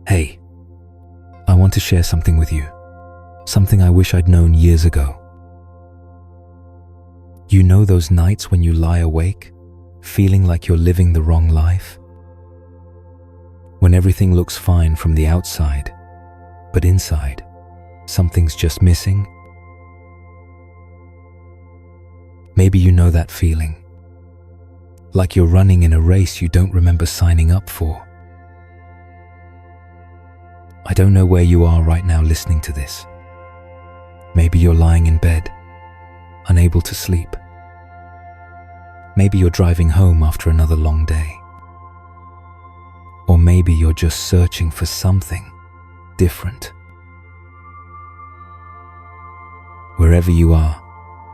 Hey, I want to share something with you. Something I wish I'd known years ago. You know those nights when you lie awake, feeling like you're living the wrong life? When everything looks fine from the outside, but inside, something's just missing? Maybe you know that feeling. Like you're running in a race you don't remember signing up for. I don't know where you are right now listening to this. Maybe you're lying in bed, unable to sleep. Maybe you're driving home after another long day. Or maybe you're just searching for something different. Wherever you are,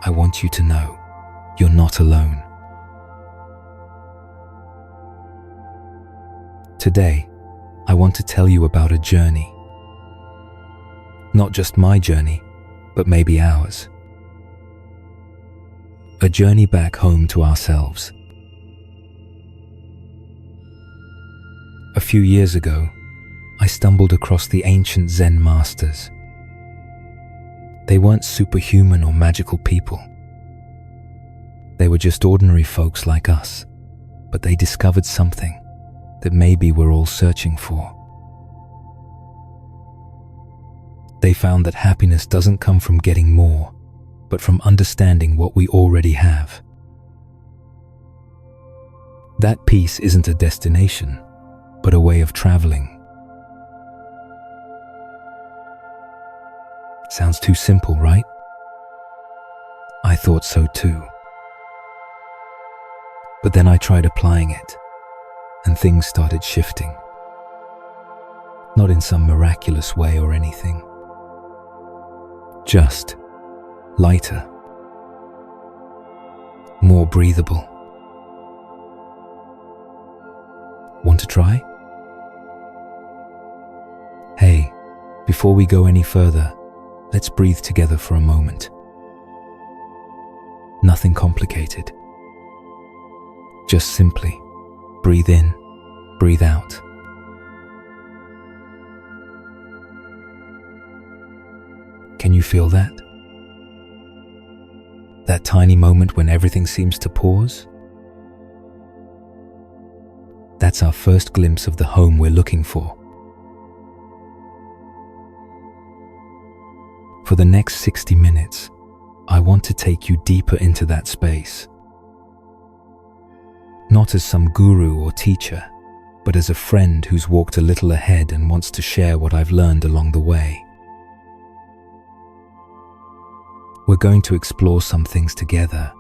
I want you to know you're not alone. Today, I want to tell you about a journey. Not just my journey, but maybe ours. A journey back home to ourselves. A few years ago, I stumbled across the ancient Zen masters. They weren't superhuman or magical people. They were just ordinary folks like us, but they discovered something that maybe we're all searching for. They found that happiness doesn't come from getting more, but from understanding what we already have. That peace isn't a destination, but a way of traveling. Sounds too simple, right? I thought so too. But then I tried applying it, and things started shifting. Not in some miraculous way or anything. Just lighter, more breathable. Want to try? Hey, before we go any further, let's breathe together for a moment. Nothing complicated. Just simply breathe in, breathe out. Can you feel that? That tiny moment when everything seems to pause? That's our first glimpse of the home we're looking for. For the next 60 minutes, I want to take you deeper into that space. Not as some guru or teacher, but as a friend who's walked a little ahead and wants to share what I've learned along the way. We're going to explore some things together.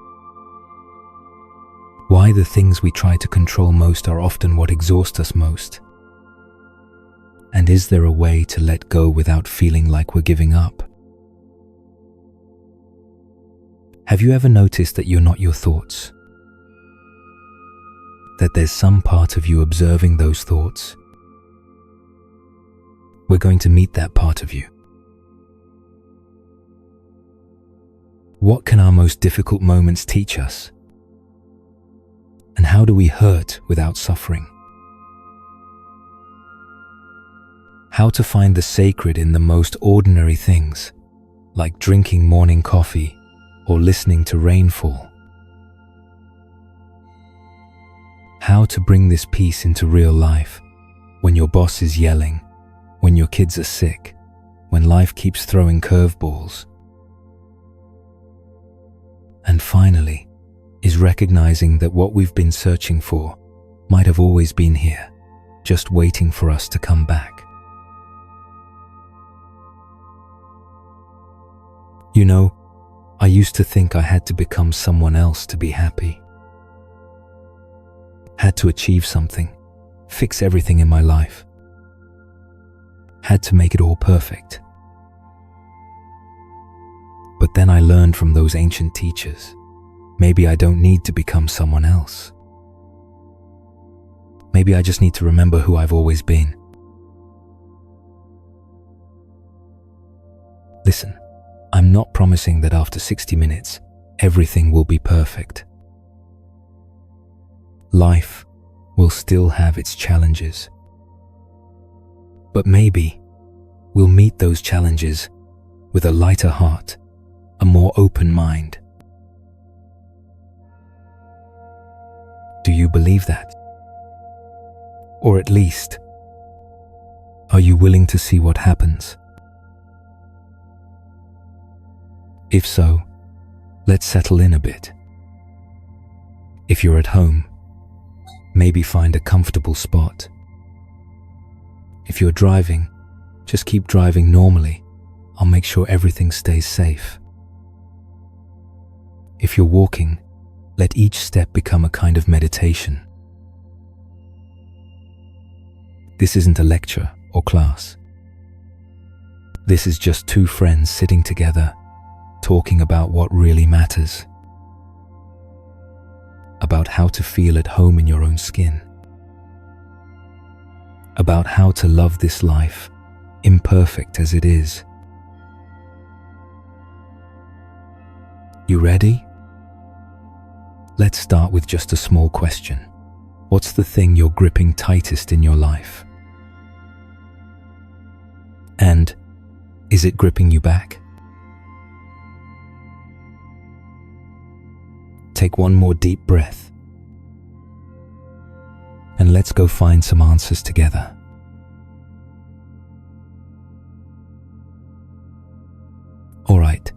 Why the things we try to control most are often what exhaust us most. And is there a way to let go without feeling like we're giving up? Have you ever noticed that you're not your thoughts? That there's some part of you observing those thoughts? We're going to meet that part of you. What can our most difficult moments teach us? And how do we hurt without suffering? How to find the sacred in the most ordinary things, like drinking morning coffee or listening to rainfall. How to bring this peace into real life when your boss is yelling, when your kids are sick, when life keeps throwing curveballs. And finally, is recognizing that what we've been searching for might have always been here, just waiting for us to come back. You know, I used to think I had to become someone else to be happy. Had to achieve something, fix everything in my life. Had to make it all perfect. But then I learned from those ancient teachers, maybe I don't need to become someone else. Maybe I just need to remember who I've always been. Listen, I'm not promising that after 60 minutes, everything will be perfect. Life will still have its challenges. But maybe we'll meet those challenges with a lighter heart, a more open mind. Do you believe that? Or at least, are you willing to see what happens? If so, let's settle in a bit. If you're at home, maybe find a comfortable spot. If you're driving, just keep driving normally. I'll make sure everything stays safe. If you're walking, let each step become a kind of meditation. This isn't a lecture or class. This is just two friends sitting together, talking about what really matters. About how to feel at home in your own skin. About how to love this life, imperfect as it is. You ready? Let's start with just a small question. What's the thing you're gripping tightest in your life? And is it gripping you back? Take one more deep breath. And let's go find some answers together. All right,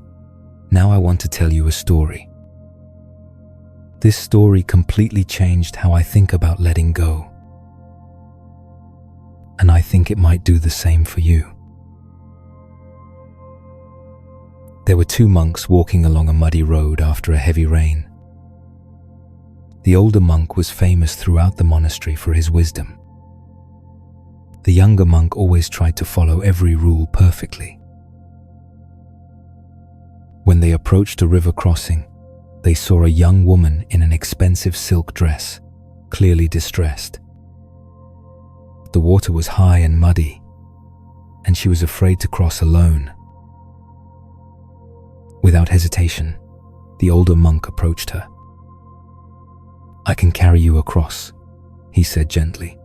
now I want to tell you a story. This story completely changed how I think about letting go. And I think it might do the same for you. There were two monks walking along a muddy road after a heavy rain. The older monk was famous throughout the monastery for his wisdom. The younger monk always tried to follow every rule perfectly. When they approached a river crossing, they saw a young woman in an expensive silk dress, clearly distressed. The water was high and muddy, and she was afraid to cross alone. Without hesitation, the older monk approached her. "I can carry you across," he said gently.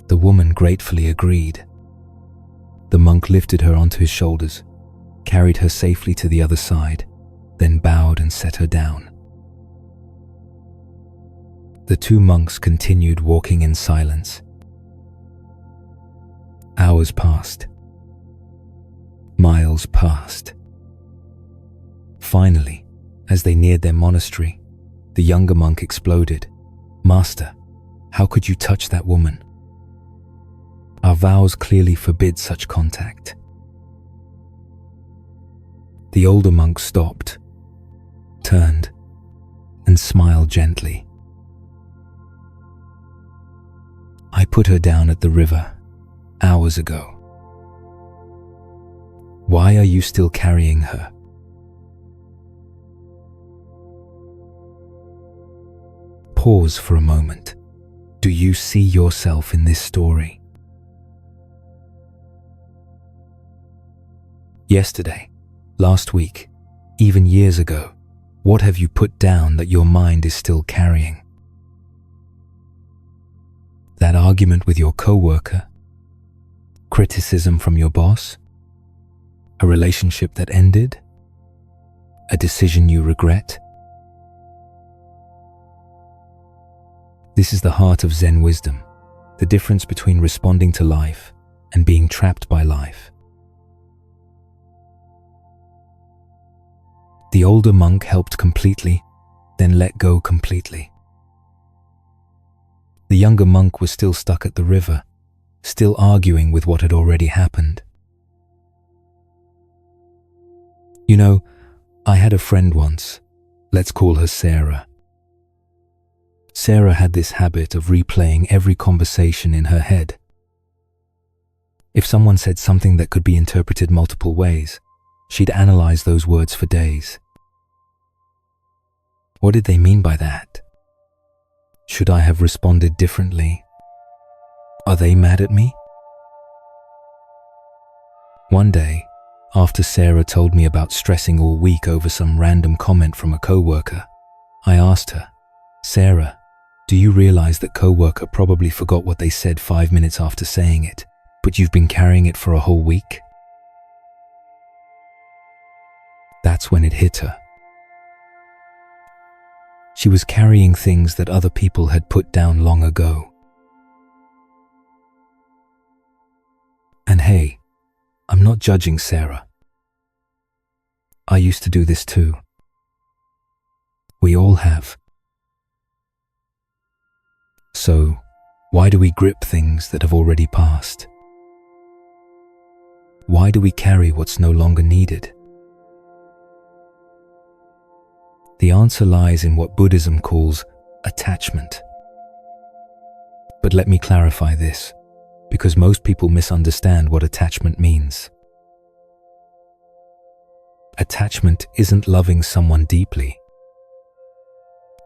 The woman gratefully agreed. The monk lifted her onto his shoulders, carried her safely to the other side, then bowed and set her down. The two monks continued walking in silence. Hours passed. Miles passed. Finally, as they neared their monastery, the younger monk exploded. "Master, how could you touch that woman? Our vows clearly forbid such contact." The older monk stopped, turned, and smiled gently. "I put her down at the river hours ago. Why are you still carrying her?" Pause for a moment. Do you see yourself in this story? Yesterday, last week, even years ago, what have you put down that your mind is still carrying? That argument with your coworker? Criticism from your boss? A relationship that ended? A decision you regret? This is the heart of Zen wisdom, the difference between responding to life and being trapped by life. The older monk helped completely, then let go completely. The younger monk was still stuck at the river, still arguing with what had already happened. You know, I had a friend once, let's call her Sarah. Sarah had this habit of replaying every conversation in her head. If someone said something that could be interpreted multiple ways, she'd analyze those words for days. What did they mean by that? Should I have responded differently? Are they mad at me? One day, after Sarah told me about stressing all week over some random comment from a coworker, I asked her, "Sarah, Do you realize that coworker probably forgot what they said 5 minutes after saying it, but you've been carrying it for a whole week? That's when it hit her. She was carrying things that other people had put down long ago. And hey, I'm not judging Sarah. I used to do this too. We all have. So, why do we grip things that have already passed? Why do we carry what's no longer needed? The answer lies in what Buddhism calls attachment. But let me clarify this, because most people misunderstand what attachment means. Attachment isn't loving someone deeply.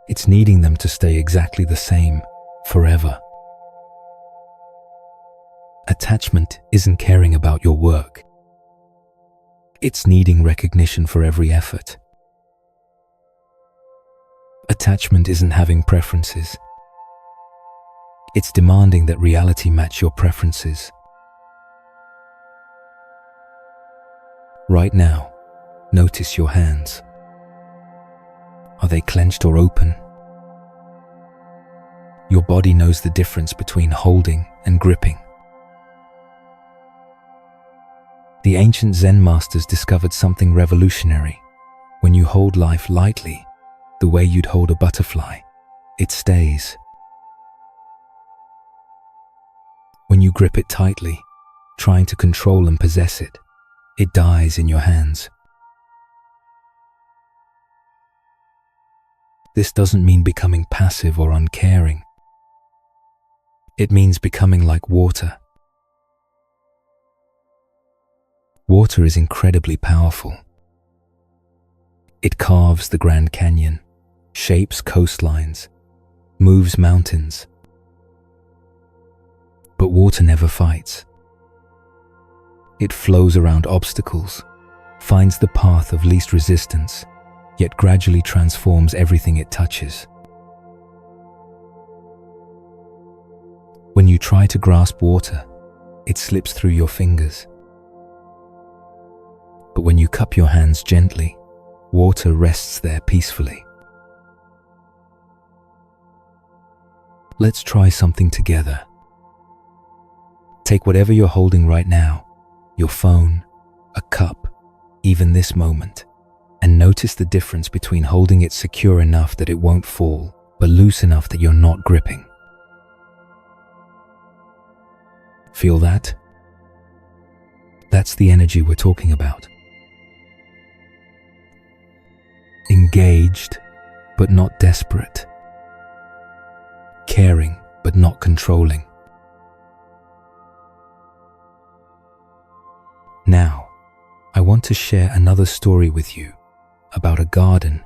It's needing them to stay exactly the same forever. Attachment isn't caring about your work. It's needing recognition for every effort. Attachment isn't having preferences. It's demanding that reality match your preferences. Right now, notice your hands. Are they clenched or open? Your body knows the difference between holding and gripping. The ancient Zen masters discovered something revolutionary. When you hold life lightly, the way you'd hold a butterfly, it stays. When you grip it tightly, trying to control and possess it, it dies in your hands. This doesn't mean becoming passive or uncaring. It means becoming like water. Water is incredibly powerful. It carves the Grand Canyon, shapes coastlines, moves mountains. But water never fights. It flows around obstacles, finds the path of least resistance, yet gradually transforms everything it touches. When you try to grasp water, it slips through your fingers. But when you cup your hands gently, water rests there peacefully. Let's try something together. Take whatever you're holding right now, your phone, a cup, even this moment, and notice the difference between holding it secure enough that it won't fall, but loose enough that you're not gripping. Feel that? That's the energy we're talking about. Engaged, but not desperate. Caring, but not controlling. Now, I want to share another story with you about a garden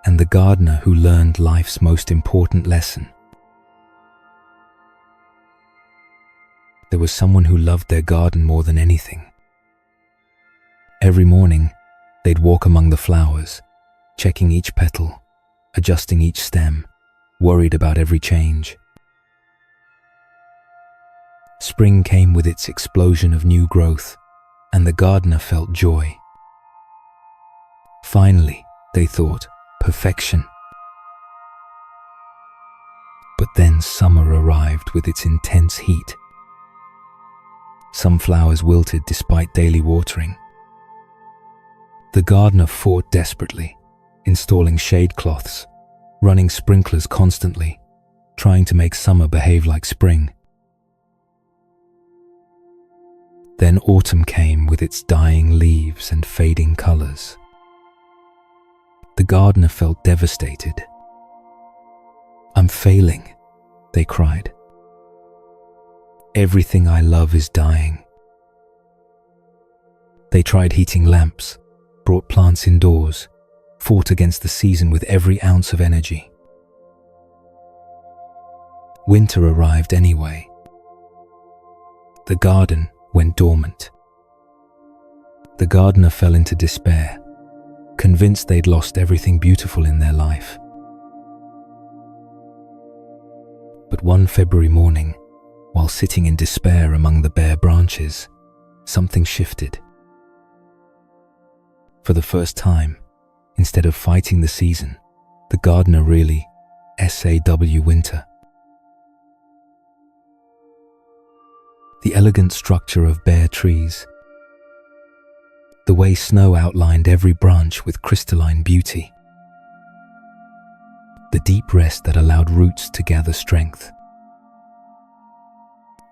and the gardener who learned life's most important lesson. There was someone who loved their garden more than anything. Every morning, they'd walk among the flowers, checking each petal, adjusting each stem, worried about every change. Spring came with its explosion of new growth, and the gardener felt joy. Finally, they thought, perfection. But then summer arrived with its intense heat. Some flowers wilted despite daily watering. The gardener fought desperately, installing shade cloths, running sprinklers constantly, trying to make summer behave like spring. Then autumn came with its dying leaves and fading colors. The gardener felt devastated. "I'm failing," they cried. "Everything I love is dying." They tried heating lamps, brought plants indoors, fought against the season with every ounce of energy. Winter arrived anyway. The garden went dormant. The gardener fell into despair, convinced they'd lost everything beautiful in their life. But one February morning, while sitting in despair among the bare branches, something shifted. For the first time, instead of fighting the season, the gardener really SAW winter. The elegant structure of bare trees, the way snow outlined every branch with crystalline beauty, the deep rest that allowed roots to gather strength,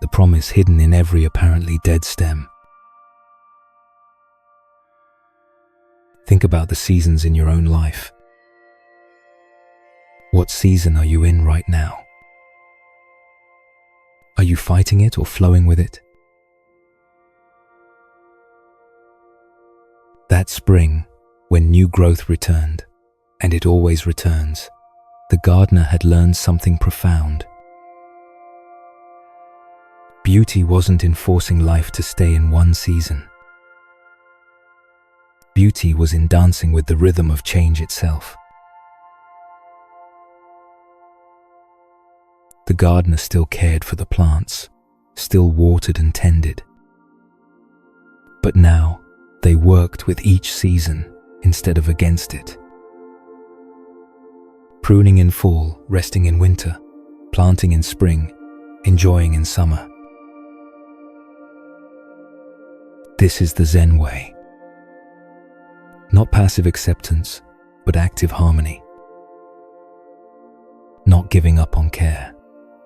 the promise hidden in every apparently dead stem. Think about the seasons in your own life. What season are you in right now? Are you fighting it or flowing with it? That spring, when new growth returned, and it always returns, the gardener had learned something profound. Beauty wasn't in forcing life to stay in one season. Beauty was in dancing with the rhythm of change itself. The gardener still cared for the plants, still watered and tended. But now, they worked with each season instead of against it. Pruning in fall, resting in winter, planting in spring, enjoying in summer. This is the Zen way. Not passive acceptance, but active harmony. Not giving up on care,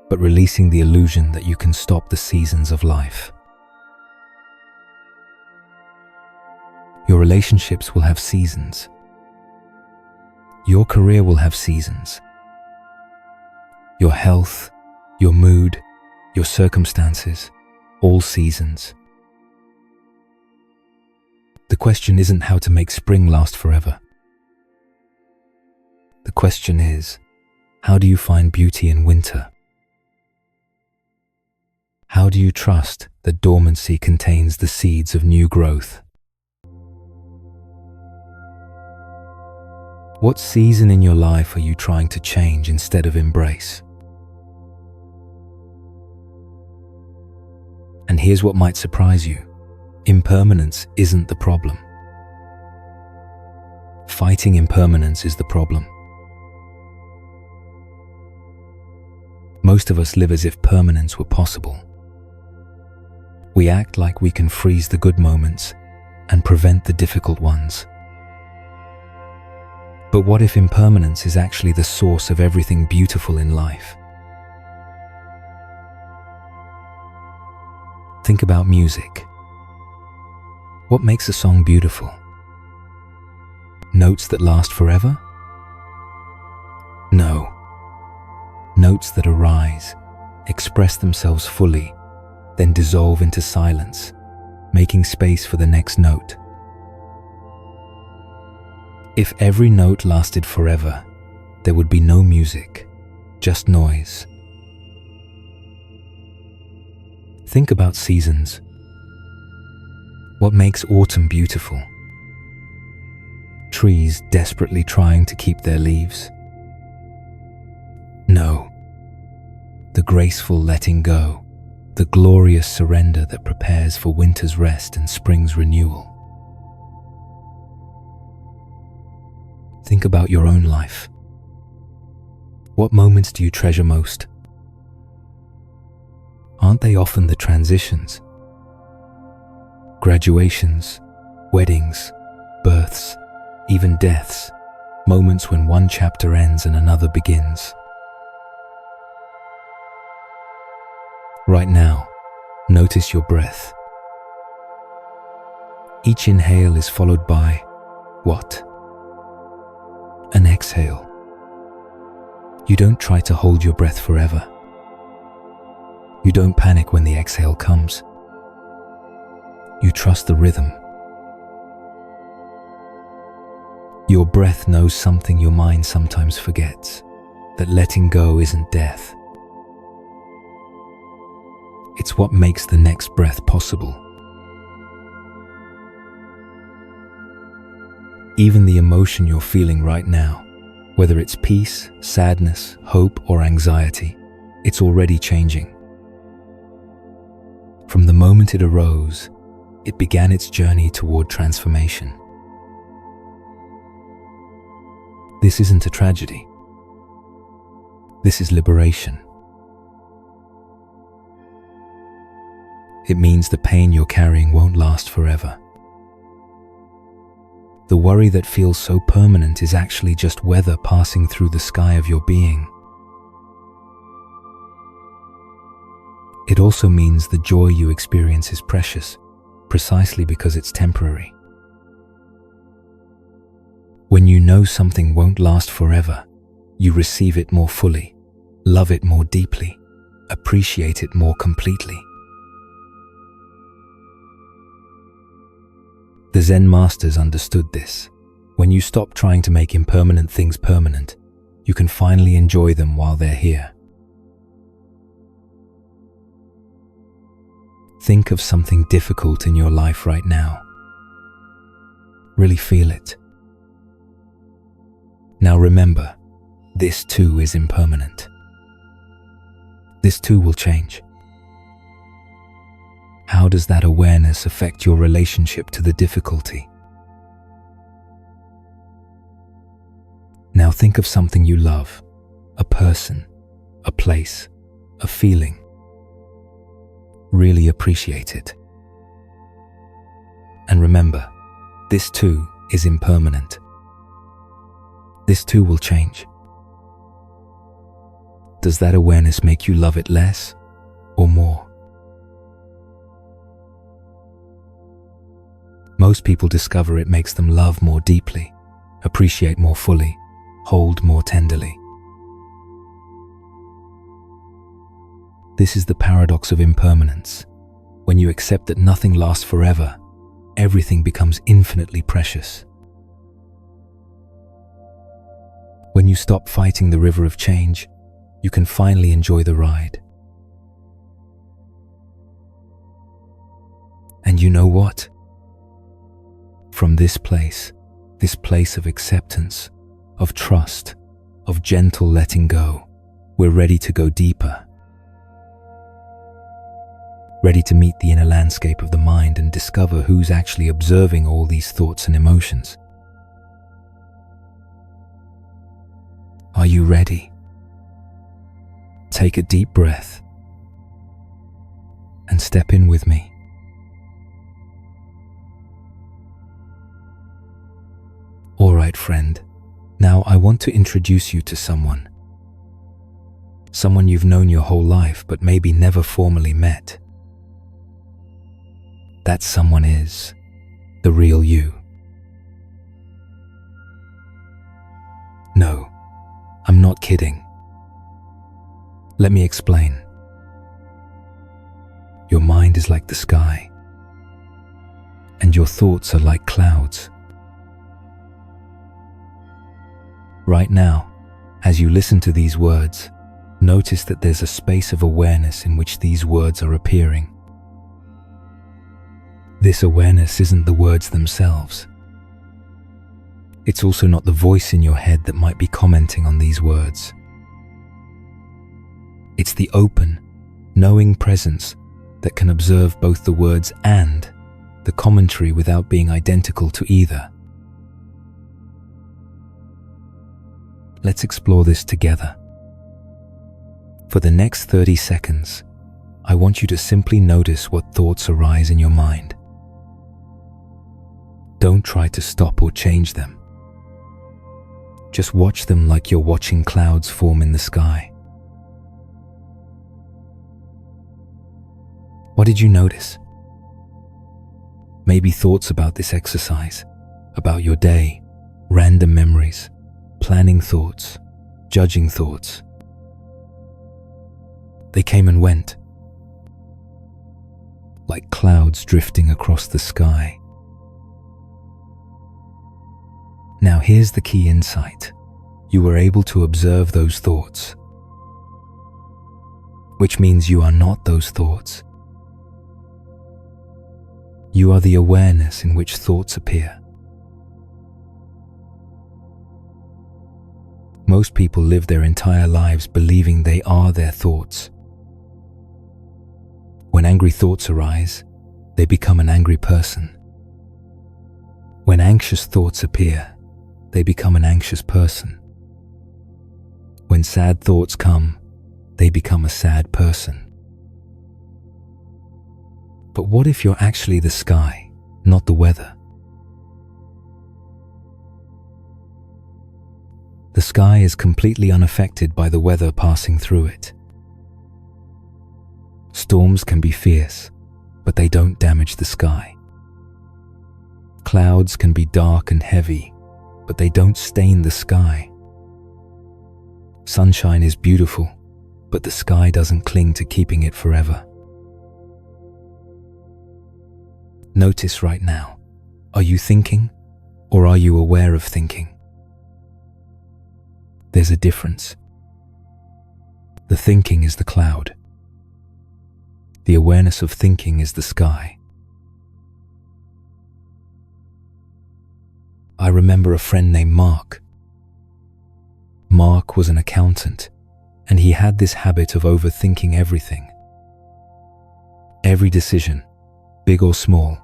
but releasing the illusion that you can stop the seasons of life. Your relationships will have seasons. Your career will have seasons. Your health, your mood, your circumstances, all seasons. The question isn't how to make spring last forever. The question is, how do you find beauty in winter? How do you trust that dormancy contains the seeds of new growth? What season in your life are you trying to change instead of embrace? And here's what might surprise you. Impermanence isn't the problem. Fighting impermanence is the problem. Most of us live as if permanence were possible. We act like we can freeze the good moments and prevent the difficult ones. But what if impermanence is actually the source of everything beautiful in life? Think about music. What makes a song beautiful? Notes that last forever? No. Notes that arise, express themselves fully, then dissolve into silence, making space for the next note. If every note lasted forever, there would be no music, just noise. Think about seasons. What makes autumn beautiful? Trees desperately trying to keep their leaves? No. The graceful letting go, the glorious surrender that prepares for winter's rest and spring's renewal. Think about your own life. What moments do you treasure most? Aren't they often the transitions? Graduations, weddings, births, even deaths, moments when one chapter ends and another begins. Right now, notice your breath. Each inhale is followed by what? An exhale. You don't try to hold your breath forever. You don't panic when the exhale comes. You trust the rhythm. Your breath knows something your mind sometimes forgets, that letting go isn't death. It's what makes the next breath possible. Even the emotion you're feeling right now, whether it's peace, sadness, hope, or anxiety, it's already changing. From the moment it arose, it began its journey toward transformation. This isn't a tragedy. This is liberation. It means the pain you're carrying won't last forever. The worry that feels so permanent is actually just weather passing through the sky of your being. It also means the joy you experience is precious, precisely because it's temporary. When you know something won't last forever, you receive it more fully, love it more deeply, appreciate it more completely. The Zen masters understood this. When you stop trying to make impermanent things permanent, you can finally enjoy them while they're here. Think of something difficult in your life right now. Really feel it. Now remember, this too is impermanent. This too will change. How does that awareness affect your relationship to the difficulty? Now think of something you love, a person, a place, a feeling. Really appreciate it. And remember, this too is impermanent. This too will change. Does that awareness make you love it less or more? Most people discover it makes them love more deeply, appreciate more fully, hold more tenderly. This is the paradox of impermanence. When you accept that nothing lasts forever, everything becomes infinitely precious. When you stop fighting the river of change, you can finally enjoy the ride. And you know what? From this place of acceptance, of trust, of gentle letting go, we're ready to go deeper. Ready to meet the inner landscape of the mind and discover who's actually observing all these thoughts and emotions. Are you ready? Take a deep breath and step in with me. All right, friend. Now I want to introduce you to someone. Someone you've known your whole life but maybe never formally met. That someone is the real you. No, I'm not kidding. Let me explain. Your mind is like the sky, and your thoughts are like clouds. Right now, as you listen to these words, notice that there's a space of awareness in which these words are appearing. This awareness isn't the words themselves. It's also not the voice in your head that might be commenting on these words. It's the open, knowing presence that can observe both the words and the commentary without being identical to either. Let's explore this together. For the next 30 seconds, I want you to simply notice what thoughts arise in your mind. Don't try to stop or change them. Just watch them like you're watching clouds form in the sky. What did you notice? Maybe thoughts about this exercise, about your day, random memories, planning thoughts, judging thoughts. They came and went, like clouds drifting across the sky. Now here's the key insight. You were able to observe those thoughts, which means you are not those thoughts. You are the awareness in which thoughts appear. Most people live their entire lives believing they are their thoughts. When angry thoughts arise, they become an angry person. When anxious thoughts appear, they become an anxious person. When sad thoughts come, they become a sad person. But what if you're actually the sky, not the weather? The sky is completely unaffected by the weather passing through it. Storms can be fierce, but they don't damage the sky. Clouds can be dark and heavy, but they don't stain the sky. Sunshine is beautiful, but the sky doesn't cling to keeping it forever. Notice right now, are you thinking or are you aware of thinking? There's a difference. The thinking is the cloud. The awareness of thinking is the sky. I remember a friend named Mark. Mark was an accountant, and he had this habit of overthinking everything. Every decision, big or small,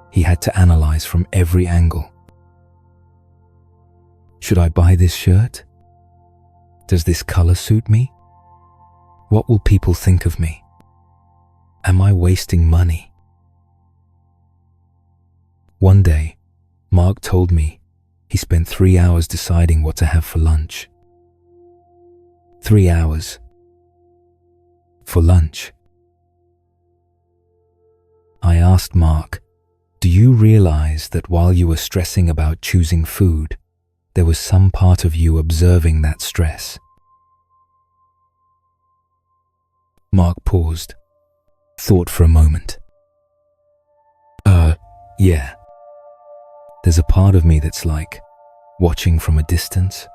he had to analyze from every angle. Should I buy this shirt? Does this color suit me? What will people think of me? Am I wasting money? One day, Mark told me he spent 3 hours deciding what to have for lunch. 3 hours for lunch. I asked Mark, do you realize that while you were stressing about choosing food, there was some part of you observing that stress? Mark paused, thought for a moment. Yeah. There's a part of me that's like watching from a distance.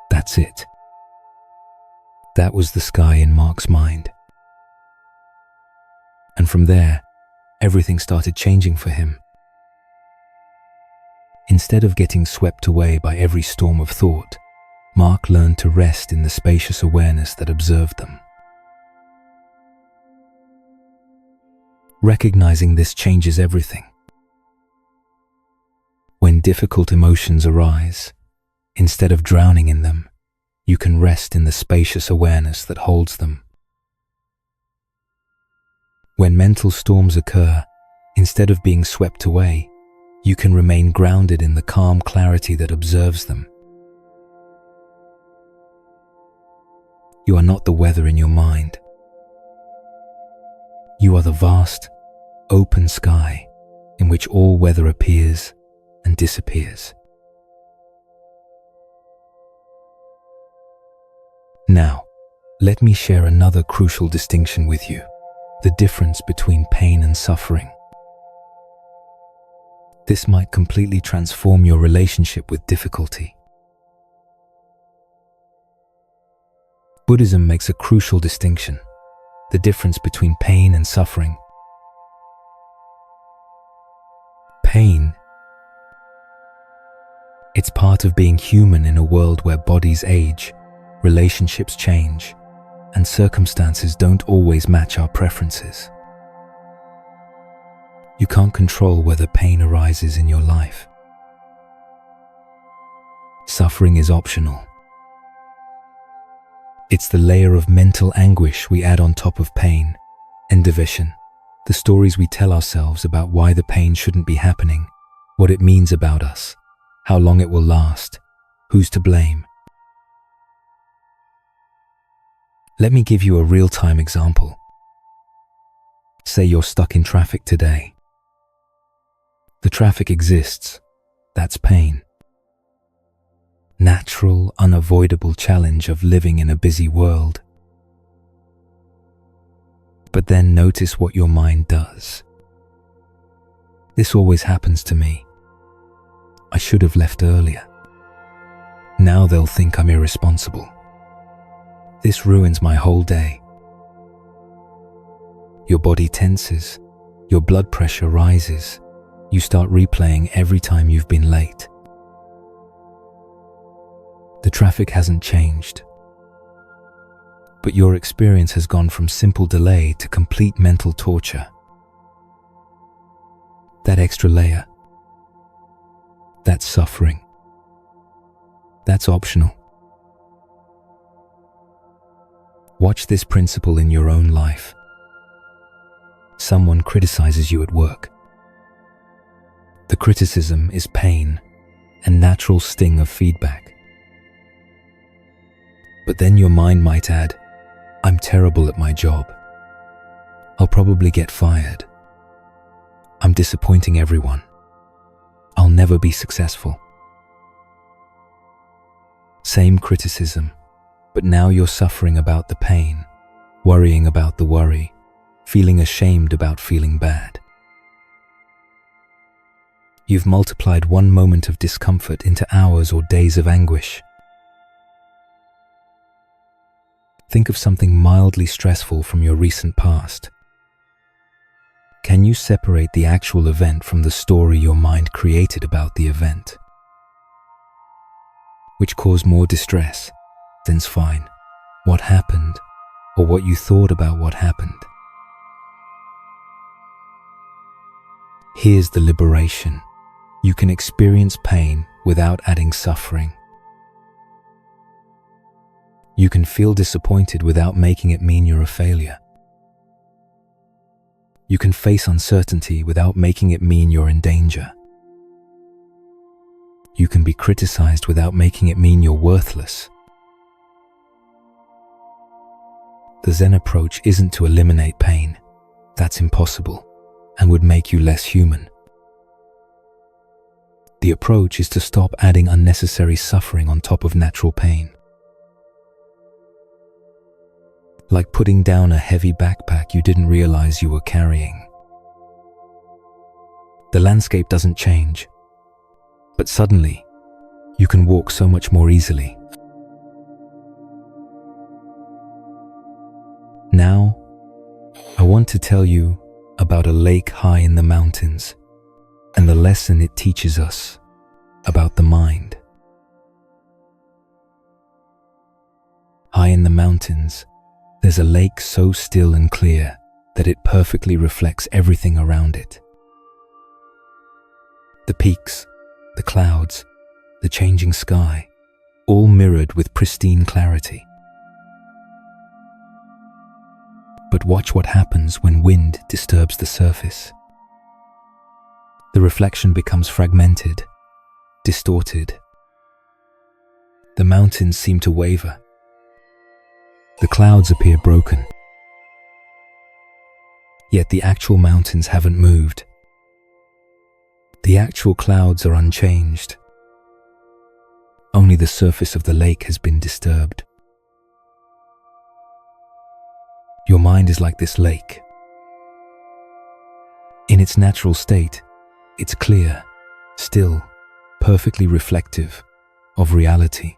That's it. That was the sky in Mark's mind. And from there, everything started changing for him. Instead of getting swept away by every storm of thought, Mark learned to rest in the spacious awareness that observed them. Recognizing this changes everything. When difficult emotions arise, instead of drowning in them, you can rest in the spacious awareness that holds them. When mental storms occur, instead of being swept away, you can remain grounded in the calm clarity that observes them. You are not the weather in your mind. You are the vast, open sky in which all weather appears and disappears. Now, let me share another crucial distinction with you, the difference between pain and suffering. This might completely transform your relationship with difficulty. Buddhism makes a crucial distinction, the difference between pain and suffering. Pain. It's part of being human in a world where bodies age, relationships change, and circumstances don't always match our preferences. You can't control whether pain arises in your life. Suffering is optional. It's the layer of mental anguish we add on top of pain and division, the stories we tell ourselves about why the pain shouldn't be happening, what it means about us, how long it will last, who's to blame. Let me give you a real-time example. Say you're stuck in traffic today. The traffic exists. That's pain. Natural, unavoidable challenge of living in a busy world. But then notice what your mind does. This always happens to me. I should have left earlier. Now they'll think I'm irresponsible. This ruins my whole day. Your body tenses, your blood pressure rises, you start replaying every time you've been late. The traffic hasn't changed, but your experience has gone from simple delay to complete mental torture. That extra layer, that's suffering. That's optional. Watch this principle in your own life. Someone criticizes you at work. The criticism is pain and natural sting of feedback. But then your mind might add, I'm terrible at my job. I'll probably get fired. I'm disappointing everyone. I'll never be successful. Same criticism, but now you're suffering about the pain, worrying about the worry, feeling ashamed about feeling bad. You've multiplied one moment of discomfort into hours or days of anguish. Think of something mildly stressful from your recent past. Can you separate the actual event from the story your mind created about the event? Which caused more distress? Then's fine. What happened, or what you thought about what happened? Here's the liberation. You can experience pain without adding suffering. You can feel disappointed without making it mean you're a failure. You can face uncertainty without making it mean you're in danger. You can be criticized without making it mean you're worthless. The Zen approach isn't to eliminate pain. That's impossible and would make you less human. The approach is to stop adding unnecessary suffering on top of natural pain. Like putting down a heavy backpack you didn't realize you were carrying. The landscape doesn't change, but suddenly, you can walk so much more easily. Now, I want to tell you about a lake high in the mountains and the lesson it teaches us about the mind. High in the mountains, there's a lake so still and clear that it perfectly reflects everything around it. The peaks, the clouds, the changing sky, all mirrored with pristine clarity. But watch what happens when wind disturbs the surface. The reflection becomes fragmented, distorted. The mountains seem to waver. The clouds appear broken. Yet the actual mountains haven't moved. The actual clouds are unchanged. Only the surface of the lake has been disturbed. Your mind is like this lake. In its natural state, it's clear, still, perfectly reflective of reality.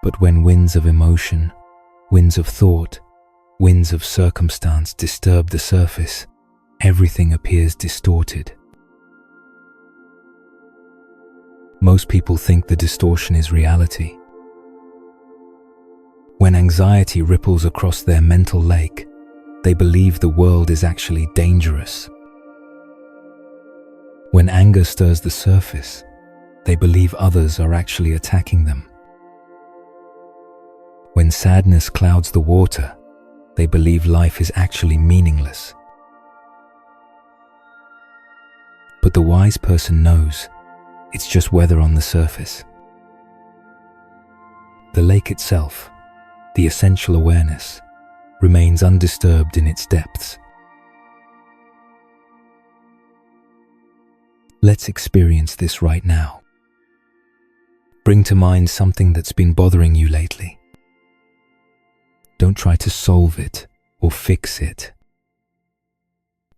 But when winds of emotion, winds of thought, winds of circumstance disturb the surface, everything appears distorted. Most people think the distortion is reality. When anxiety ripples across their mental lake, they believe the world is actually dangerous. When anger stirs the surface, they believe others are actually attacking them. When sadness clouds the water, they believe life is actually meaningless. But the wise person knows it's just weather on the surface. The lake itself, the essential awareness, remains undisturbed in its depths. Let's experience this right now. Bring to mind something that's been bothering you lately. Don't try to solve it or fix it.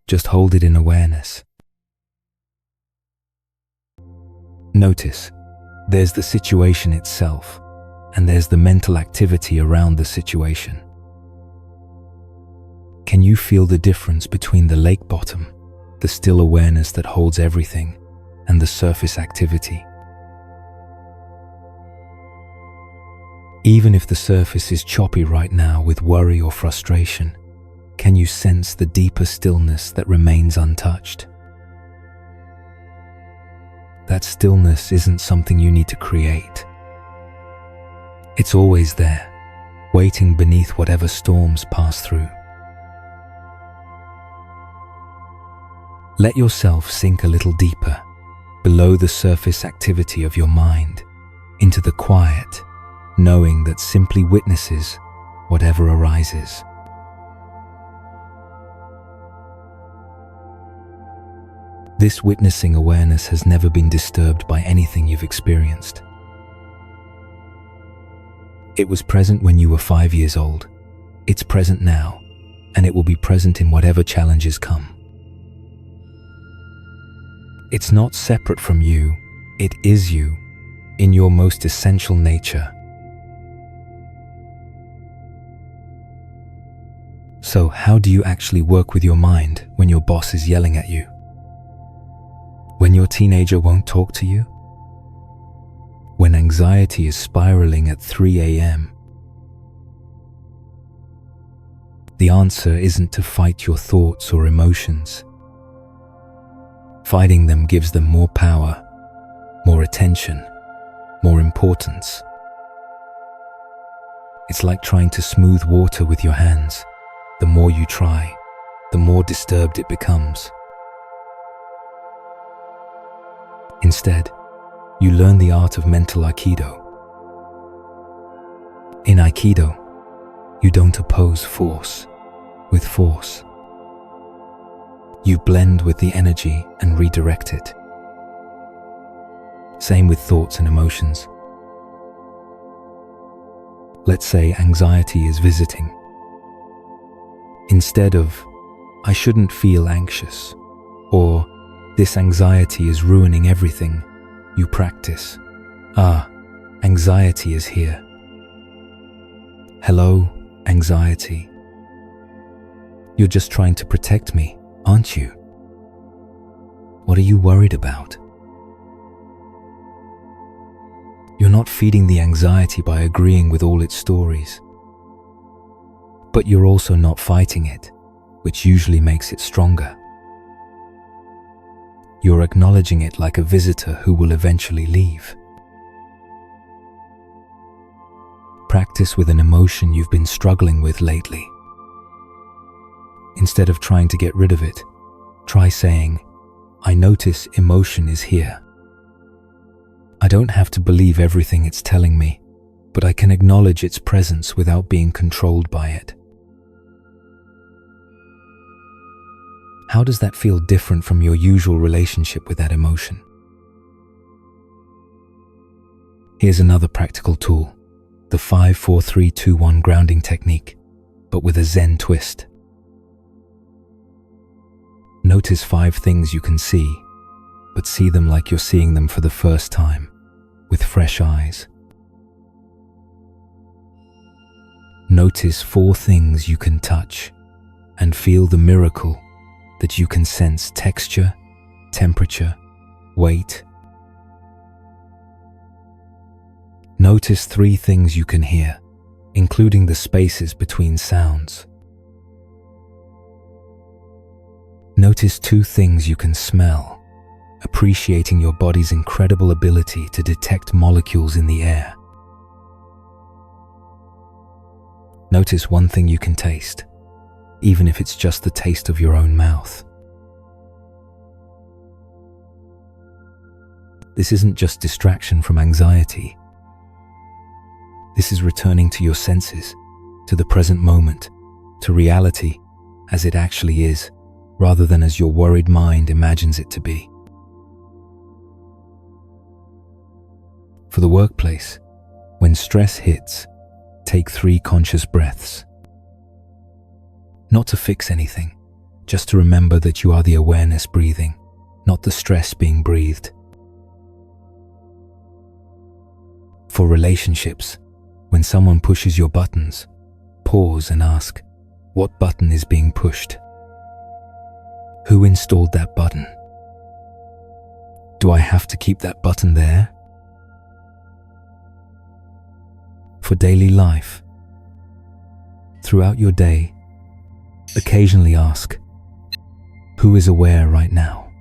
Just hold it in awareness. Notice, there's the situation itself, and there's the mental activity around the situation. Can you feel the difference between the lake bottom, the still awareness that holds everything, and the surface activity? Even if the surface is choppy right now with worry or frustration, can you sense the deeper stillness that remains untouched? That stillness isn't something you need to create. It's always there, waiting beneath whatever storms pass through. Let yourself sink a little deeper, below the surface activity of your mind, into the quiet, knowing that simply witnesses whatever arises. This witnessing awareness has never been disturbed by anything you've experienced. It was present when you were 5 years old. It's present now, and it will be present in whatever challenges come. It's not separate from you, it is you, in your most essential nature. So, how do you actually work with your mind when your boss is yelling at you? When your teenager won't talk to you? When anxiety is spiraling at 3 a.m.? The answer isn't to fight your thoughts or emotions. Fighting them gives them more power, more attention, more importance. It's like trying to smooth water with your hands. The more you try, the more disturbed it becomes. Instead, you learn the art of mental Aikido. In Aikido, you don't oppose force with force. You blend with the energy and redirect it. Same with thoughts and emotions. Let's say anxiety is visiting. Instead of, "I shouldn't feel anxious," or "this anxiety is ruining everything," you practice, anxiety is here. Hello, anxiety. You're just trying to protect me, aren't you? What are you worried about? You're not feeding the anxiety by agreeing with all its stories. But you're also not fighting it, which usually makes it stronger. You're acknowledging it like a visitor who will eventually leave. Practice with an emotion you've been struggling with lately. Instead of trying to get rid of it, try saying, "I notice emotion is here. I don't have to believe everything it's telling me, but I can acknowledge its presence without being controlled by it." How does that feel different from your usual relationship with that emotion? Here's another practical tool, the 5-4-3-2-1 grounding technique, but with a Zen twist. Notice 5 things you can see, but see them like you're seeing them for the first time, with fresh eyes. Notice 4 things you can touch, and feel the miracle that you can sense texture, temperature, weight. Notice 3 things you can hear, including the spaces between sounds. Notice 2 things you can smell, appreciating your body's incredible ability to detect molecules in the air. Notice 1 thing you can taste, even if it's just the taste of your own mouth. This isn't just distraction from anxiety. This is returning to your senses, to the present moment, to reality as it actually is, rather than as your worried mind imagines it to be. For the workplace, when stress hits, take 3 conscious breaths. Not to fix anything, just to remember that you are the awareness breathing, not the stress being breathed. For relationships, when someone pushes your buttons, pause and ask, what button is being pushed? Who installed that button? Do I have to keep that button there? for daily life. Throughout your day, occasionally ask, who is aware right now?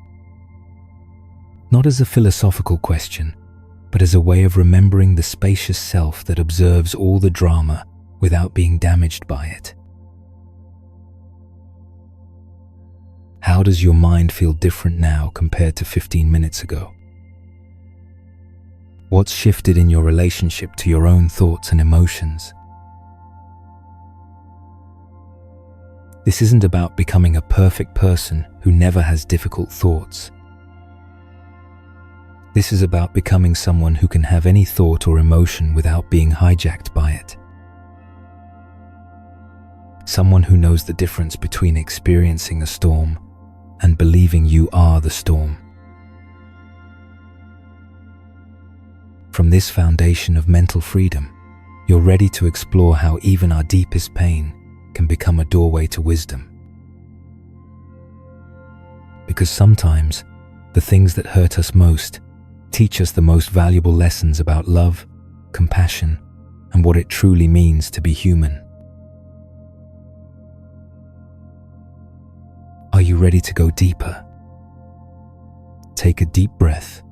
Not as a philosophical question, but as a way of remembering the spacious self that observes all the drama without being damaged by it. How does your mind feel different now compared to 15 minutes ago? What's shifted in your relationship to your own thoughts and emotions? This isn't about becoming a perfect person who never has difficult thoughts. This is about becoming someone who can have any thought or emotion without being hijacked by it. Someone who knows the difference between experiencing a storm and believing you are the storm. From this foundation of mental freedom, you're ready to explore how even our deepest pain can become a doorway to wisdom. Because sometimes, the things that hurt us most teach us the most valuable lessons about love, compassion, and what it truly means to be human. Are you ready to go deeper? Take a deep breath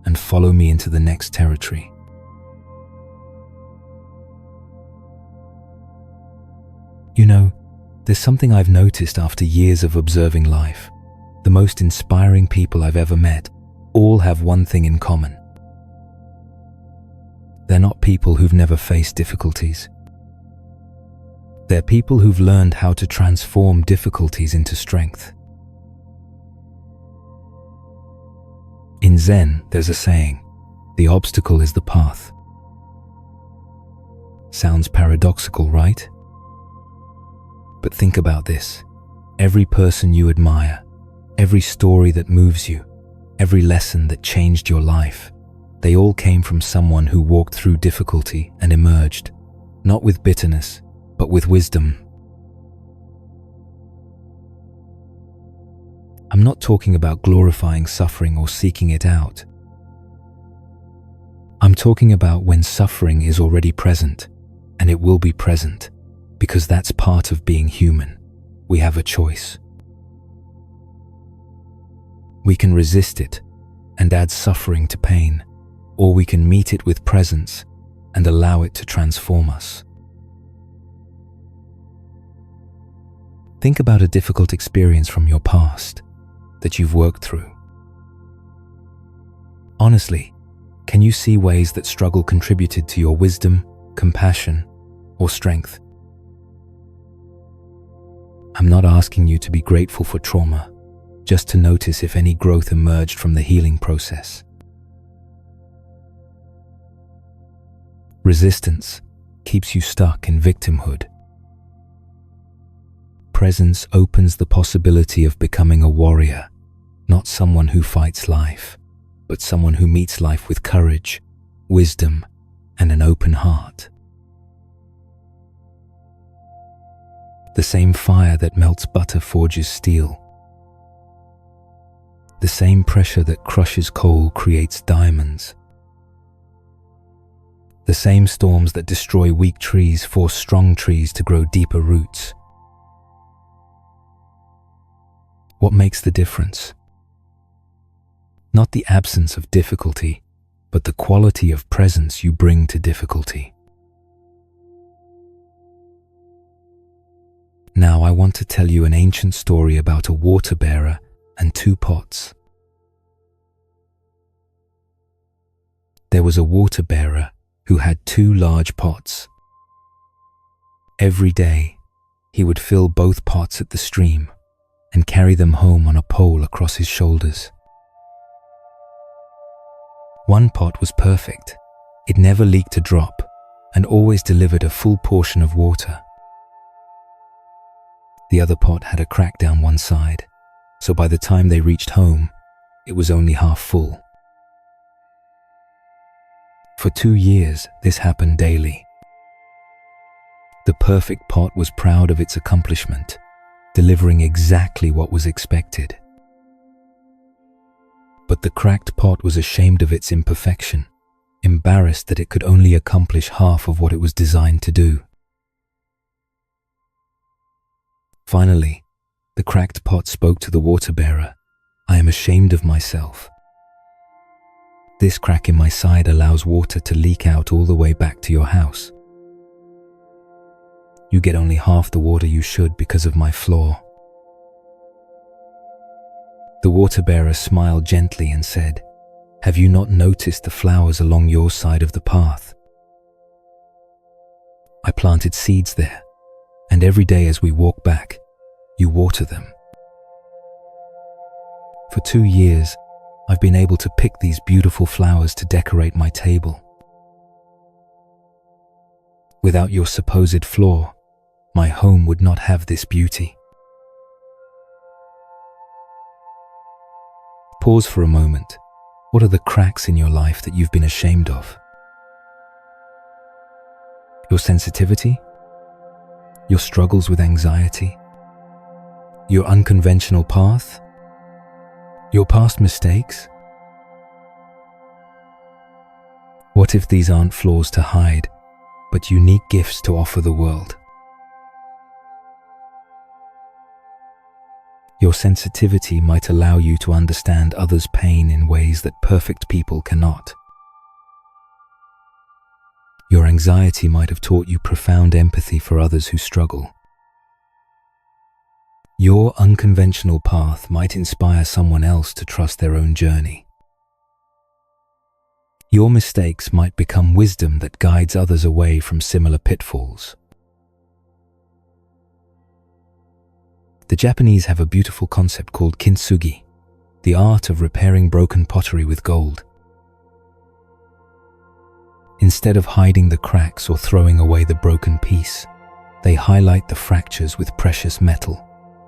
and follow me into the next territory. You know, there's something I've noticed after years of observing life. The most inspiring people I've ever met all have one thing in common. They're not people who've never faced difficulties. They're people who've learned how to transform difficulties into strength. In Zen, there's a saying, the obstacle is the path. Sounds paradoxical, right? But think about this. Every person you admire, every story that moves you, every lesson that changed your life, they all came from someone who walked through difficulty and emerged, not with bitterness, but with wisdom. I'm not talking about glorifying suffering or seeking it out. I'm talking about when suffering is already present, and it will be present, because that's part of being human. We have a choice. We can resist it and add suffering to pain, or we can meet it with presence and allow it to transform us. Think about a difficult experience from your past that you've worked through. Honestly, can you see ways that struggle contributed to your wisdom, compassion, or strength? I'm not asking you to be grateful for trauma, just to notice if any growth emerged from the healing process. Resistance keeps you stuck in victimhood. Presence opens the possibility of becoming a warrior, not someone who fights life, but someone who meets life with courage, wisdom, and an open heart. The same fire that melts butter forges steel. The same pressure that crushes coal creates diamonds. The same storms that destroy weak trees force strong trees to grow deeper roots. What makes the difference? Not the absence of difficulty, but the quality of presence you bring to difficulty. Now I want to tell you an ancient story about a water bearer and two pots. There was a water bearer who had two large pots. Every day, he would fill both pots at the stream and carry them home on a pole across his shoulders. One pot was perfect. It never leaked a drop and always delivered a full portion of water. The other pot had a crack down one side, so by the time they reached home, it was only half full. For 2 years, this happened daily. The perfect pot was proud of its accomplishment, delivering exactly what was expected. But the cracked pot was ashamed of its imperfection embarrassed that it could only accomplish half of what it was designed to do. Finally, the cracked pot spoke to the water-bearer. "I am ashamed of myself. This crack in my side allows water to leak out all the way back to your house. You get only half the water you should because of my flaw." The water-bearer smiled gently and said, "Have you not noticed the flowers along your side of the path? I planted seeds there, and every day as we walk back, you water them. For 2 years, I've been able to pick these beautiful flowers to decorate my table. Without your supposed flaw, my home would not have this beauty." Pause for a moment. What are the cracks in your life that you've been ashamed of? Your sensitivity? Your struggles with anxiety? Your unconventional path? Your past mistakes? What if these aren't flaws to hide, but unique gifts to offer the world? Your sensitivity might allow you to understand others' pain in ways that perfect people cannot. Your anxiety might have taught you profound empathy for others who struggle. Your unconventional path might inspire someone else to trust their own journey. Your mistakes might become wisdom that guides others away from similar pitfalls. The Japanese have a beautiful concept called kintsugi, the art of repairing broken pottery with gold. Instead of hiding the cracks or throwing away the broken piece, they highlight the fractures with precious metal,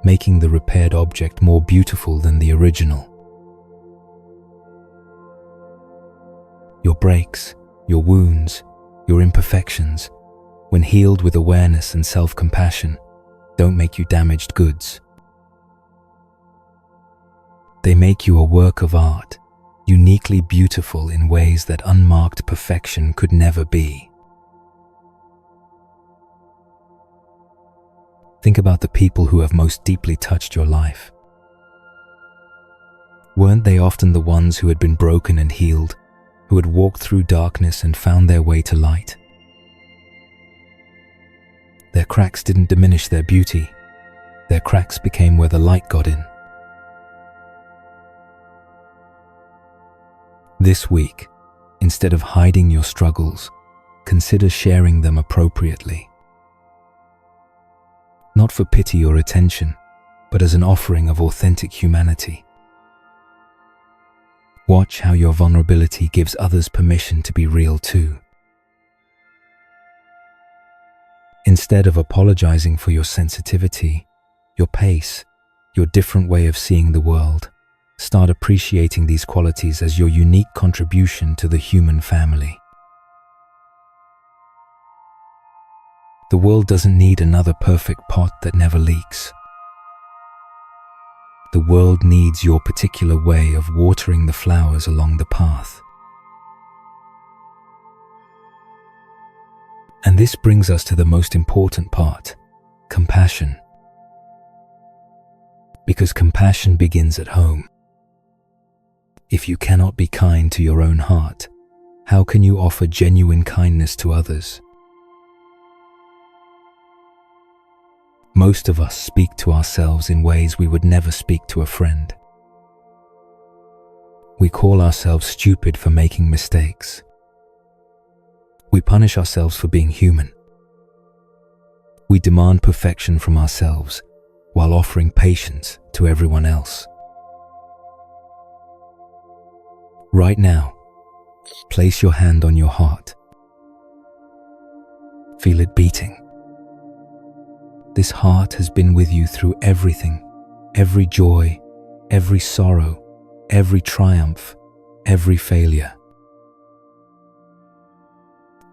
making the repaired object more beautiful than the original. Your breaks, your wounds, your imperfections, when healed with awareness and self-compassion, don't make you damaged goods. They make you a work of art, uniquely beautiful in ways that unmarked perfection could never be. Think about the people who have most deeply touched your life. Weren't they often the ones who had been broken and healed, who had walked through darkness and found their way to light? Their cracks didn't diminish their beauty. Their cracks became where the light got in. This week, instead of hiding your struggles, consider sharing them appropriately. Not for pity or attention, but as an offering of authentic humanity. Watch how your vulnerability gives others permission to be real too. Instead of apologizing for your sensitivity, your pace, your different way of seeing the world, start appreciating these qualities as your unique contribution to the human family. The world doesn't need another perfect pot that never leaks. The world needs your particular way of watering the flowers along the path. And this brings us to the most important part, compassion. Because compassion begins at home. If you cannot be kind to your own heart, how can you offer genuine kindness to others? Most of us speak to ourselves in ways we would never speak to a friend. We call ourselves stupid for making mistakes. We punish ourselves for being human. We demand perfection from ourselves while offering patience to everyone else. Right now, place your hand on your heart. Feel it beating. This heart has been with you through everything, every joy, every sorrow, every triumph, every failure.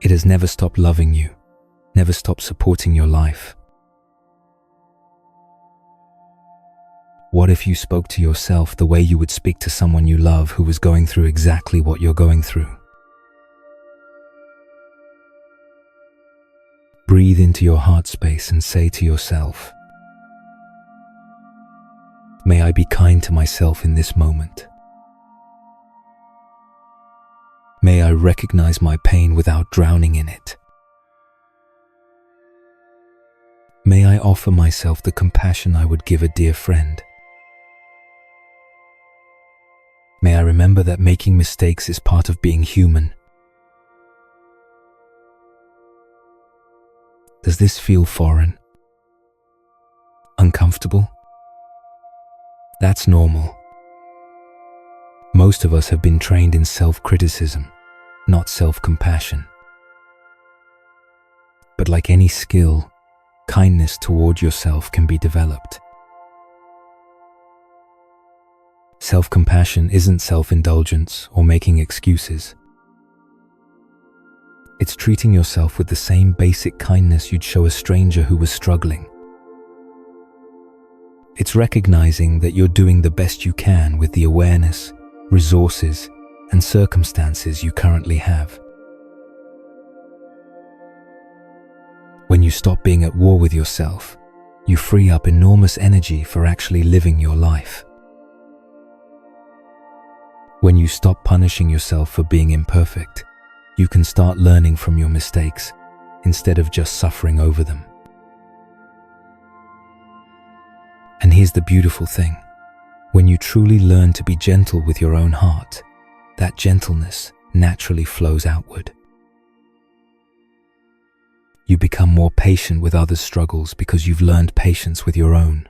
It has never stopped loving you, never stopped supporting your life. What if you spoke to yourself the way you would speak to someone you love who was going through exactly what you're going through? Breathe into your heart space and say to yourself, "May I be kind to myself in this moment. May I recognize my pain without drowning in it. May I offer myself the compassion I would give a dear friend. May I remember that making mistakes is part of being human." Does this feel foreign? Uncomfortable? That's normal. Most of us have been trained in self-criticism, not self-compassion. But like any skill, kindness toward yourself can be developed. Self-compassion isn't self-indulgence or making excuses. It's treating yourself with the same basic kindness you'd show a stranger who was struggling. It's recognizing that you're doing the best you can with the awareness, resources, and circumstances you currently have. When you stop being at war with yourself, you free up enormous energy for actually living your life. When you stop punishing yourself for being imperfect, you can start learning from your mistakes instead of just suffering over them. And here's the beautiful thing. When you truly learn to be gentle with your own heart, that gentleness naturally flows outward. You become more patient with others' struggles because you've learned patience with your own.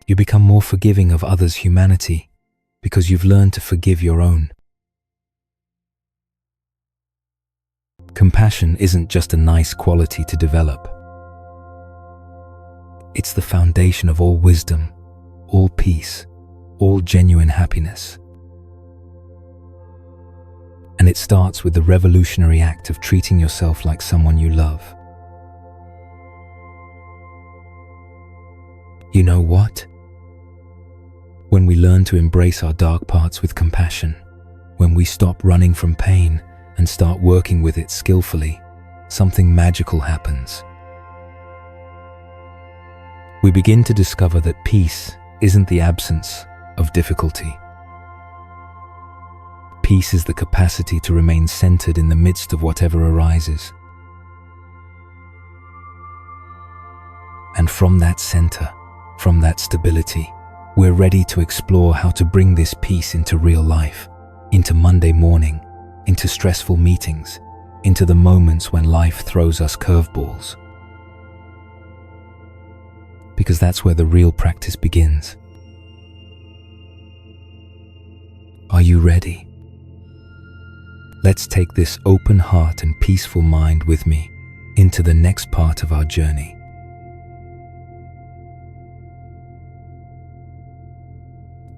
You become more forgiving of others' humanity because you've learned to forgive your own. Compassion isn't just a nice quality to develop. It's the foundation of all wisdom, all peace, all genuine happiness. And it starts with the revolutionary act of treating yourself like someone you love. You know what? When we learn to embrace our dark parts with compassion, when we stop running from pain and start working with it skillfully, something magical happens. We begin to discover that peace isn't the absence of difficulty. Peace is the capacity to remain centered in the midst of whatever arises. And from that center, from that stability, we're ready to explore how to bring this peace into real life, into Monday morning, into stressful meetings, into the moments when life throws us curveballs. Because that's where the real practice begins. Are you ready? Let's take this open heart and peaceful mind with me into the next part of our journey.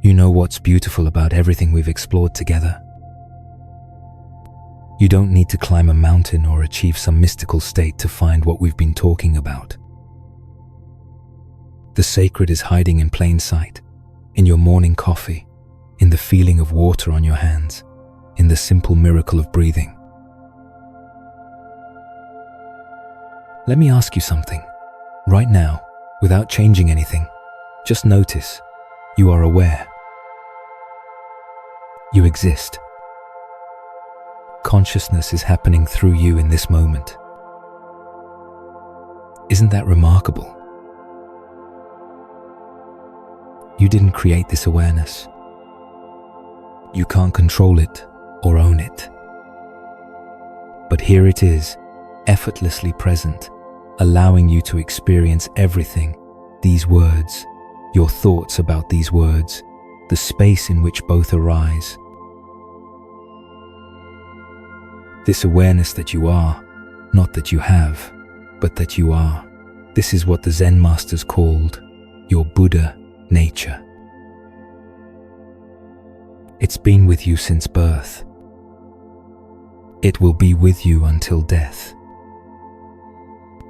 You know what's beautiful about everything we've explored together? You don't need to climb a mountain or achieve some mystical state to find what we've been talking about. The sacred is hiding in plain sight, in your morning coffee, in the feeling of water on your hands, in the simple miracle of breathing. Let me ask you something. Right now, without changing anything, just notice. You are aware. You exist. Consciousness is happening through you in this moment. Isn't that remarkable? You didn't create this awareness. You can't control it or own it. But here it is, effortlessly present, allowing you to experience everything, these words, your thoughts about these words, the space in which both arise. This awareness that you are, not that you have, but that you are. This is what the Zen masters called your Buddha nature. It's been with you since birth. It will be with you until death.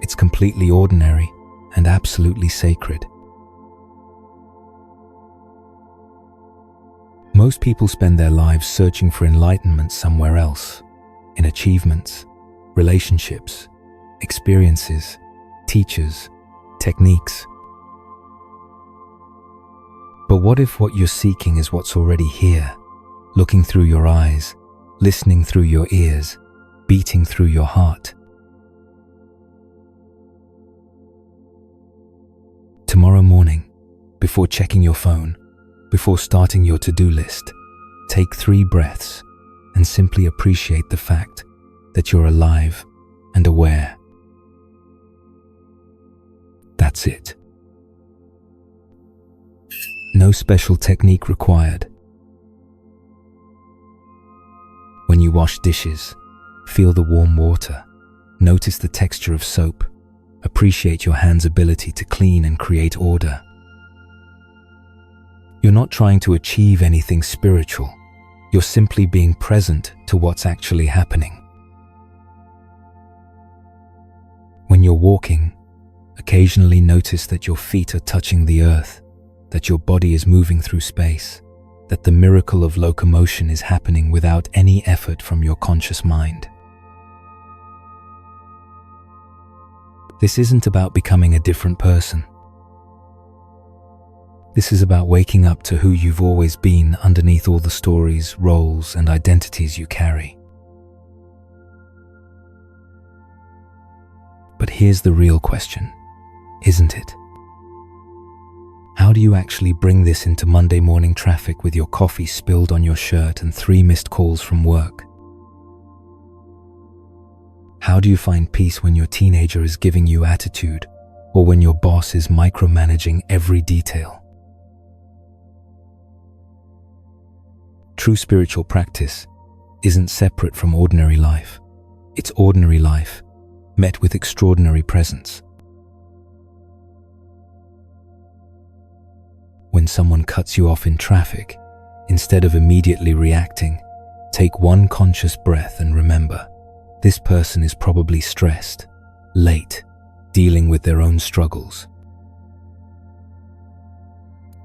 It's completely ordinary and absolutely sacred. Most people spend their lives searching for enlightenment somewhere else, in achievements, relationships, experiences, teachers, techniques. But what if what you're seeking is what's already here, looking through your eyes, listening through your ears, beating through your heart? Tomorrow morning, before checking your phone, before starting your to-do list, take 3 breaths and simply appreciate the fact that you're alive and aware. That's it. No special technique required. When you wash dishes, feel the warm water, notice the texture of soap, appreciate your hand's ability to clean and create order. You're not trying to achieve anything spiritual. You're simply being present to what's actually happening. When you're walking, occasionally notice that your feet are touching the earth, that your body is moving through space, that the miracle of locomotion is happening without any effort from your conscious mind. This isn't about becoming a different person. This is about waking up to who you've always been underneath all the stories, roles, and identities you carry. But here's the real question, isn't it? How do you actually bring this into Monday morning traffic with your coffee spilled on your shirt and 3 missed calls from work? How do you find peace when your teenager is giving you attitude, or when your boss is micromanaging every detail? True spiritual practice isn't separate from ordinary life. It's ordinary life, met with extraordinary presence. When someone cuts you off in traffic, instead of immediately reacting, take 1 conscious breath and remember, this person is probably stressed, late, dealing with their own struggles.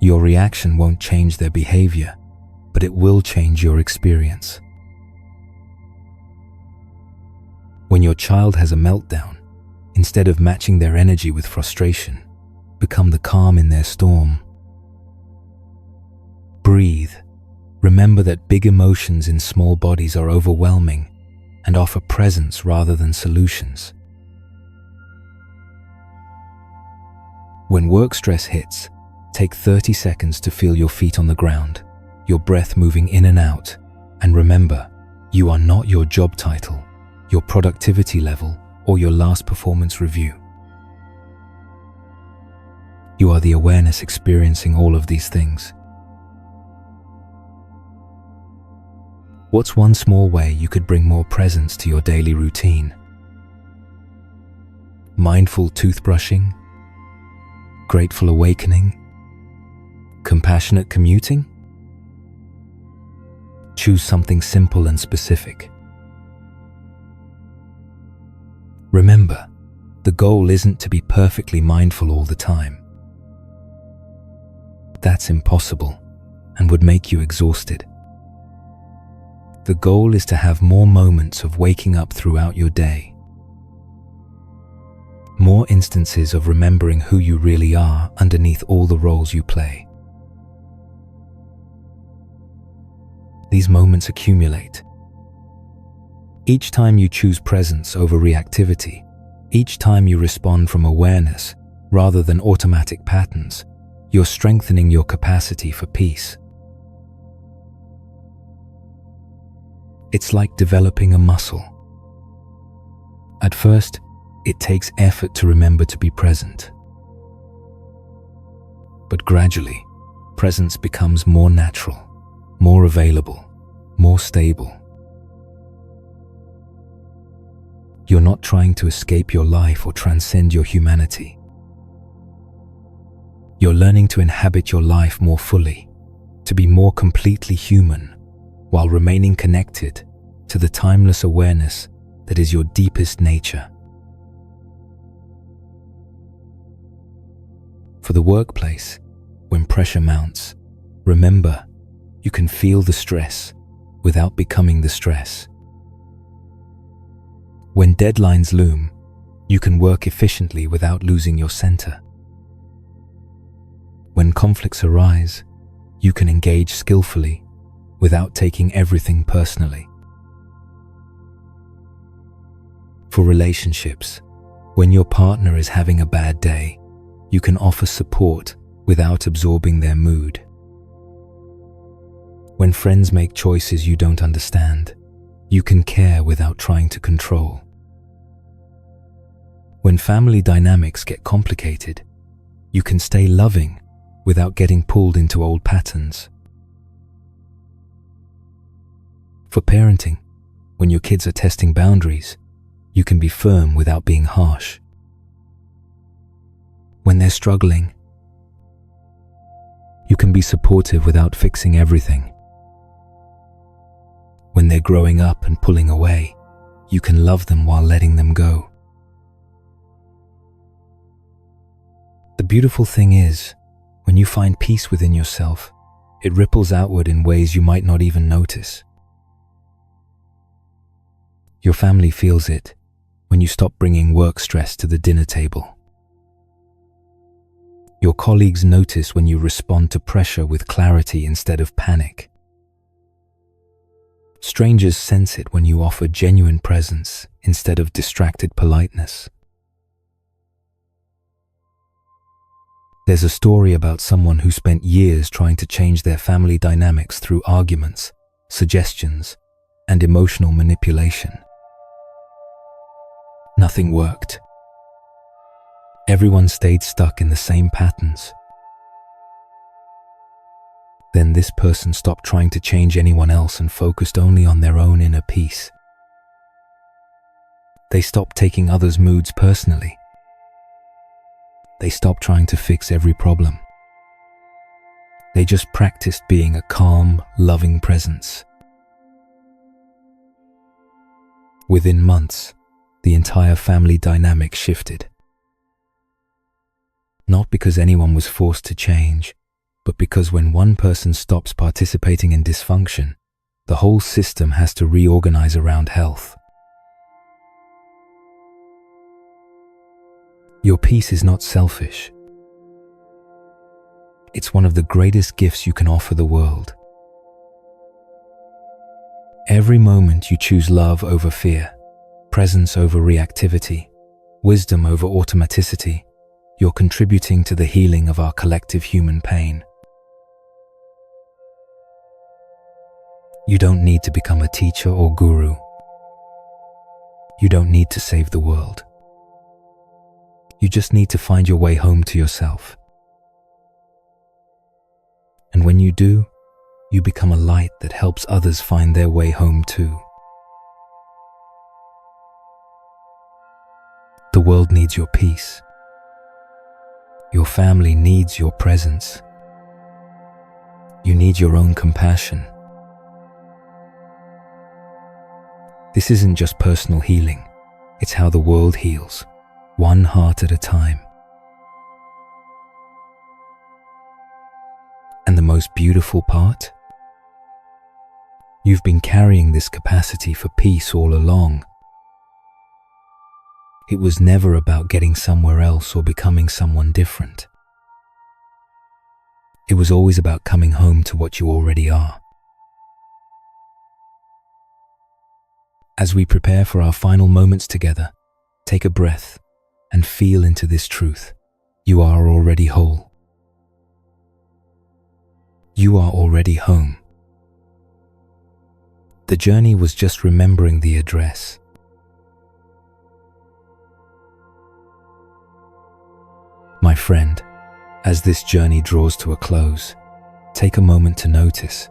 Your reaction won't change their behavior, but it will change your experience. When your child has a meltdown, instead of matching their energy with frustration, become the calm in their storm. Breathe. Remember that big emotions in small bodies are overwhelming and offer presence rather than solutions. When work stress hits, take 30 seconds to feel your feet on the ground, your breath moving in and out, and remember, you are not your job title, your productivity level, or your last performance review. You are the awareness experiencing all of these things. What's one small way you could bring more presence to your daily routine? Mindful toothbrushing? Grateful awakening? Compassionate commuting? Choose something simple and specific. Remember, the goal isn't to be perfectly mindful all the time. That's impossible and would make you exhausted. The goal is to have more moments of waking up throughout your day. More instances of remembering who you really are underneath all the roles you play. These moments accumulate. Each time you choose presence over reactivity, each time you respond from awareness rather than automatic patterns, you're strengthening your capacity for peace. It's like developing a muscle. At first, it takes effort to remember to be present. But gradually, presence becomes more natural, more available, more stable. You're not trying to escape your life or transcend your humanity. You're learning to inhabit your life more fully, to be more completely human, while remaining connected to the timeless awareness that is your deepest nature. For the workplace, when pressure mounts, remember, you can feel the stress without becoming the stress. When deadlines loom, You can work efficiently without losing your center. When conflicts arise, you can engage skillfully without taking everything personally. For relationships, when your partner is having a bad day, you can offer support without absorbing their mood. When friends make choices you don't understand, you can care without trying to control. When family dynamics get complicated, you can stay loving without getting pulled into old patterns. For parenting, when your kids are testing boundaries, you can be firm without being harsh. When they're struggling, you can be supportive without fixing everything. When they're growing up and pulling away, you can love them while letting them go. The beautiful thing is, when you find peace within yourself, it ripples outward in ways you might not even notice. Your family feels it when you stop bringing work stress to the dinner table. Your colleagues notice when you respond to pressure with clarity instead of panic. Strangers sense it when you offer genuine presence instead of distracted politeness. There's a story about someone who spent years trying to change their family dynamics through arguments, suggestions, and emotional manipulation. Nothing worked. Everyone stayed stuck in the same patterns. Then this person stopped trying to change anyone else and focused only on their own inner peace. They stopped taking others' moods personally. They stopped trying to fix every problem. They just practiced being a calm, loving presence. Within months, the entire family dynamic shifted. Not because anyone was forced to change, but because when one person stops participating in dysfunction, the whole system has to reorganize around health. Your peace is not selfish. It's one of the greatest gifts you can offer the world. Every moment you choose love over fear, presence over reactivity, wisdom over automaticity, you're contributing to the healing of our collective human pain. You don't need to become a teacher or guru. You don't need to save the world. You just need to find your way home to yourself. And when you do, you become a light that helps others find their way home too. The world needs your peace. Your family needs your presence. You need your own compassion. This isn't just personal healing, it's how the world heals, one heart at a time. And the most beautiful part? You've been carrying this capacity for peace all along. It was never about getting somewhere else or becoming someone different. It was always about coming home to what you already are. As we prepare for our final moments together, take a breath and feel into this truth. You are already whole. You are already home. The journey was just remembering the address. My friend, as this journey draws to a close, take a moment to notice,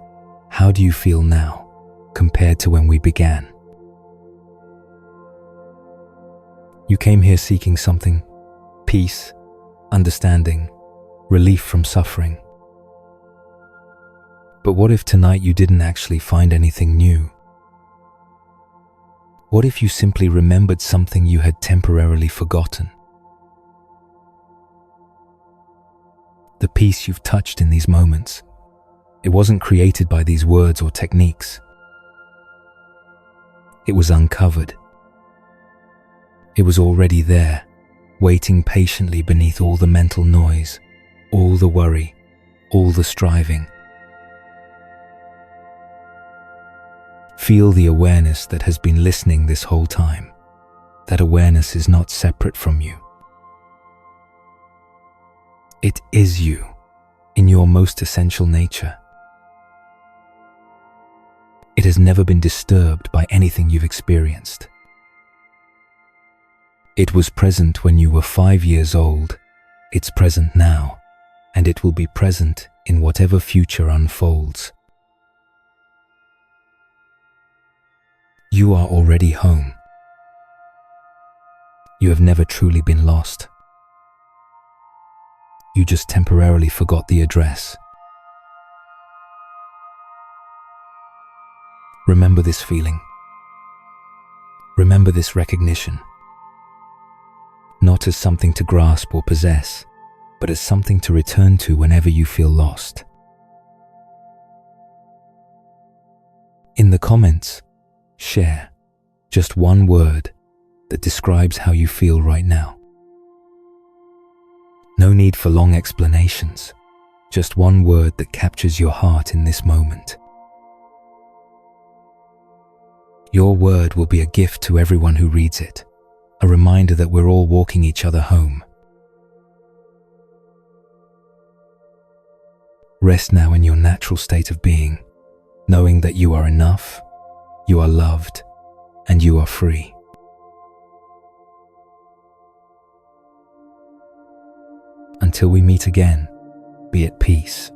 how do you feel now compared to when we began? You came here seeking something, peace, understanding, relief from suffering. But what if tonight you didn't actually find anything new? What if you simply remembered something you had temporarily forgotten? The peace you've touched in these moments, it wasn't created by these words or techniques. It was uncovered. It was already there, waiting patiently beneath all the mental noise, all the worry, all the striving. Feel the awareness that has been listening this whole time. That awareness is not separate from you. It is you, in your most essential nature. It has never been disturbed by anything you've experienced. It was present when you were 5 years old, it's present now, and it will be present in whatever future unfolds. You are already home. You have never truly been lost. You just temporarily forgot the address. Remember this feeling. Remember this recognition. Not as something to grasp or possess, but as something to return to whenever you feel lost. In the comments, share just one word that describes how you feel right now. No need for long explanations, just one word that captures your heart in this moment. Your word will be a gift to everyone who reads it, a reminder that we're all walking each other home. Rest now in your natural state of being, knowing that you are enough, you are loved, and you are free. Until we meet again, be at peace.